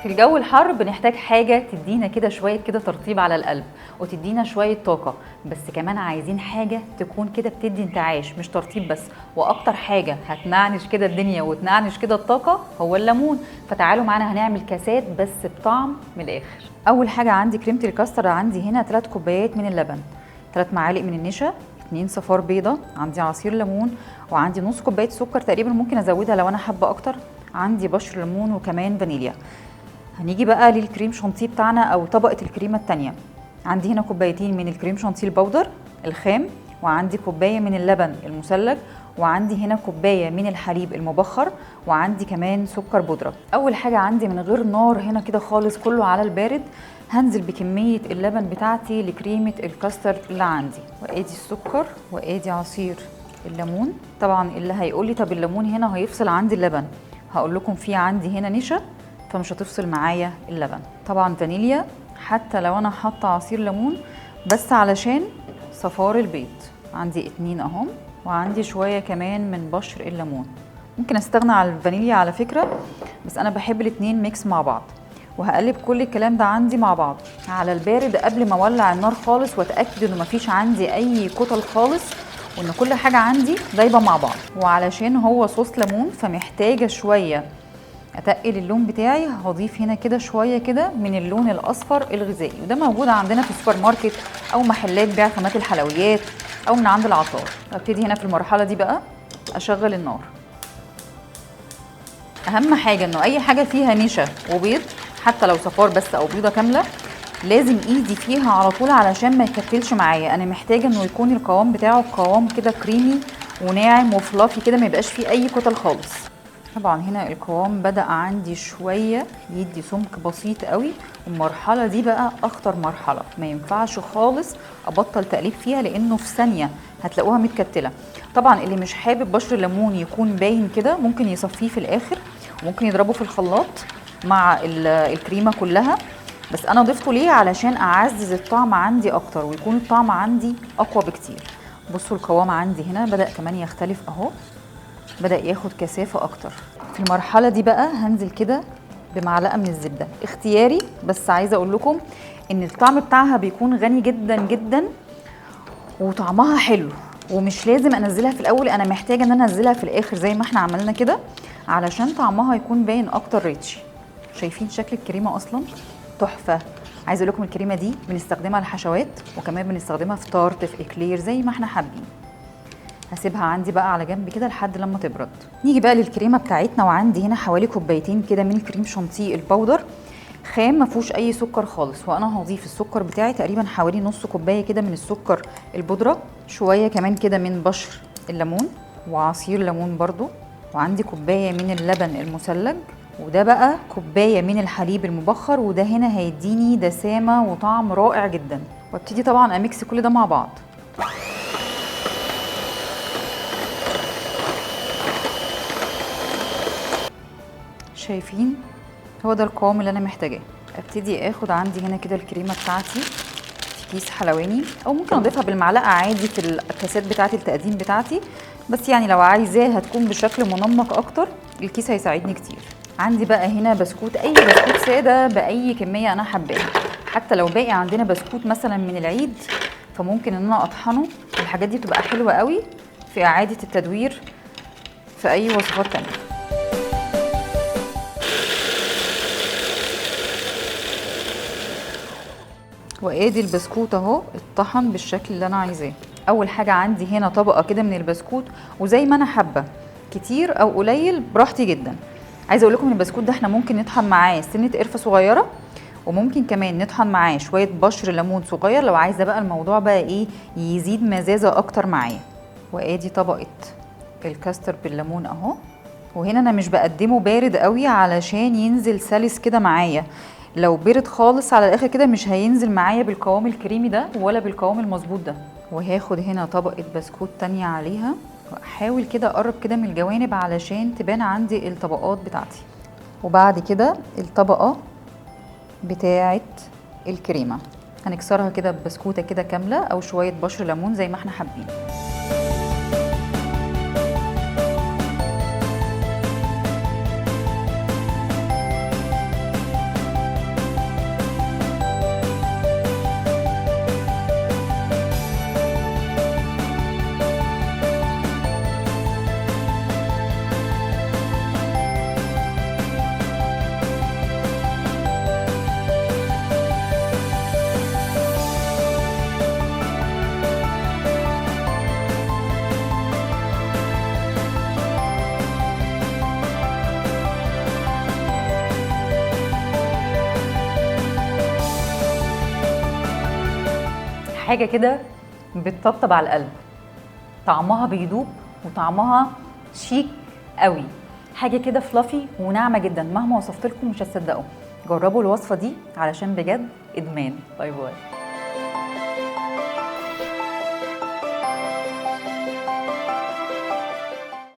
في الجو الحر بنحتاج حاجة تدينا كده شوية كده ترطيب على القلب وتدينا شوية طاقة، بس كمان عايزين حاجة تكون كده بتدي انتعاش مش ترطيب بس. واكتر حاجة هتنعنش كده الدنيا وتنعنش كده الطاقة هو الليمون. فتعالوا معانا هنعمل كاسات بس بطعم من الاخر. اول حاجة عندي كريمة الكاستر، عندي هنا 3 كوبايات من اللبن، 3 معالق من النشا، 2 صفار بيضة، عندي عصير ليمون، وعندي نص كوباية سكر تقريبا ممكن ازودها لو انا حابة اكتر، عندي بشر ليمون وكمان فانيليا. هنيجي بقى للكريم شانتيه بتاعنا او طبقه الكريمه التانية. عندي هنا كوبايتين من الكريم شانتيه البودر الخام، وعندي كوبايه من اللبن المثلج، وعندي هنا كوبايه من الحليب المبخر، وعندي كمان سكر بودره. اول حاجه عندي من غير نار هنا كده خالص كله على البارد، هنزل بكميه اللبن بتاعتي لكريمه الكاستر اللي عندي، وادي السكر وادي عصير الليمون. طبعا اللي هيقول لي طب الليمون هنا هيفصل عندي اللبن، هقول لكم في عندي هنا نشا فمش هتفصل معايا اللبن. طبعا فانيليا حتى لو انا حاطه عصير ليمون بس علشان صفار البيض، عندي 2 اهم، وعندي شويه كمان من بشر الليمون. ممكن استغنى عن الفانيليا على فكره، بس انا بحب الاتنين ميكس مع بعض. وهقلب كل الكلام ده عندي مع بعض على البارد قبل ما اولع النار خالص، واتاكد انه مفيش عندي اي كتل خالص وان كل حاجه عندي دايبه مع بعض. وعلشان هو صوص ليمون فمحتاجه شويه اتقل اللون بتاعي، هضيف هنا كده شويه كده من اللون الاصفر الغذائي، وده موجود عندنا في السوبر ماركت او محلات بيع خامات الحلويات او من عند العطار. ابتدي هنا في المرحله دي بقى اشغل النار. اهم حاجه انه اي حاجه فيها نشا وبيض حتى لو صفار بس او بيضه كامله لازم ايدي فيها على طول علشان ما يكتلش معايا. انا محتاجه انه يكون القوام بتاعه قوام كده كريمي وناعم وفلافي كده، ما يبقاش فيه اي كتل خالص. طبعا هنا القوام بدأ عندي شوية يدي سمك بسيط قوي، والمرحلة دي بقى اخطر مرحلة، ما ينفعش خالص ابطل تقليب فيها لانه في ثانية هتلاقوها متكتلة. طبعا اللي مش حابب بشر الليمون يكون باين كده ممكن يصفيه في الاخر، وممكن يضربه في الخلاط مع الكريمة كلها، بس انا ضفته ليه علشان اعزز الطعم عندي اكتر ويكون الطعم عندي اقوى بكتير. بصوا القوام عندي هنا بدأ كمان يختلف اهو، بدأ ياخد كثافة اكتر. في المرحلة دي بقى هنزل كده بمعلقة من الزبدة اختياري، بس عايزة اقول لكم ان الطعم بتاعها بيكون غني جدا جدا وطعمها حلو، ومش لازم انزلها في الاول، انا محتاجة ان انا انزلها في الاخر زي ما احنا عملنا كده علشان طعمها يكون باين اكتر ريتشي. شايفين شكل الكريمة اصلا تحفة. عايزة اقول لكم الكريمة دي بنستخدمها لحشوات وكمان بنستخدمها في تارت في اكلير زي ما احنا حابين. هسيبها عندي بقى على جنب كده لحد لما تبرد. نيجي بقى للكريمه بتاعتنا، وعندي هنا حوالي كوبايتين كده من الكريم شانتيه البودر خام ما فيهوش اي سكر خالص، وانا هضيف السكر بتاعي تقريبا حوالي نص كوبايه كده من السكر البودره، شويه كمان كده من بشر الليمون وعصير ليمون برضو، وعندي كوبايه من اللبن المثلج، وده بقى كوبايه من الحليب المبخر، وده هنا هيديني دسامه وطعم رائع جدا. وابتدي طبعا اميكس كل ده مع بعض. شايفين هو ده القوام اللي انا محتاجاه. ابتدي اخد عندي هنا كده الكريمه بتاعتي في كيس حلواني، او ممكن اضيفها بالمعلقه عادي في الكاسات بتاعه التقديم بتاعتي، بس يعني لو عايزاها هتكون بشكل منمق اكتر الكيس هيساعدني كتير. عندي بقى هنا بسكوت، اي بسكوت ساده باي كميه انا حباها، حتى لو باقي عندنا بسكوت مثلا من العيد فممكن ان انا اطحنه. الحاجات دي بتبقى حلوه قوي في اعاده التدوير في اي وصفات تانيه. وادي البسكوت اهو اتطحن بالشكل اللي انا عايزاه. اول حاجه عندي هنا طبقه كده من البسكوت، وزي ما انا حابه كتير او قليل براحتي جدا. عايزه اقول لكم ان البسكوت ده احنا ممكن نطحن معاه سنه قرفه صغيره، وممكن كمان نطحن معاه شويه بشر ليمون صغير لو عايزه بقى الموضوع بقى ايه يزيد مزازه اكتر معايا. وادي طبقه الكاستر بالليمون اهو، وهنا انا مش بقدمه بارد قوي علشان ينزل سلس كده معايا، لو برد خالص على الاخر كده مش هينزل معايا بالقوام الكريمي ده ولا بالقوام المظبوط ده. وهاخد هنا طبقه بسكوت تانية عليها، واحاول كده اقرب كده من الجوانب علشان تبان عندي الطبقات بتاعتي. وبعد كده الطبقه بتاعه الكريمه هنكسرها كده ببسكوته كده كامله او شويه بشر ليمون زي ما احنا حابين. حاجه كده بتطبطب على القلب، طعمها بيدوب وطعمها شيك قوي، حاجه كده فلافي وناعمه جدا، مهما وصفت لكم مش هتصدقوا. جربوا الوصفه دي علشان بجد ادمان. باي باي.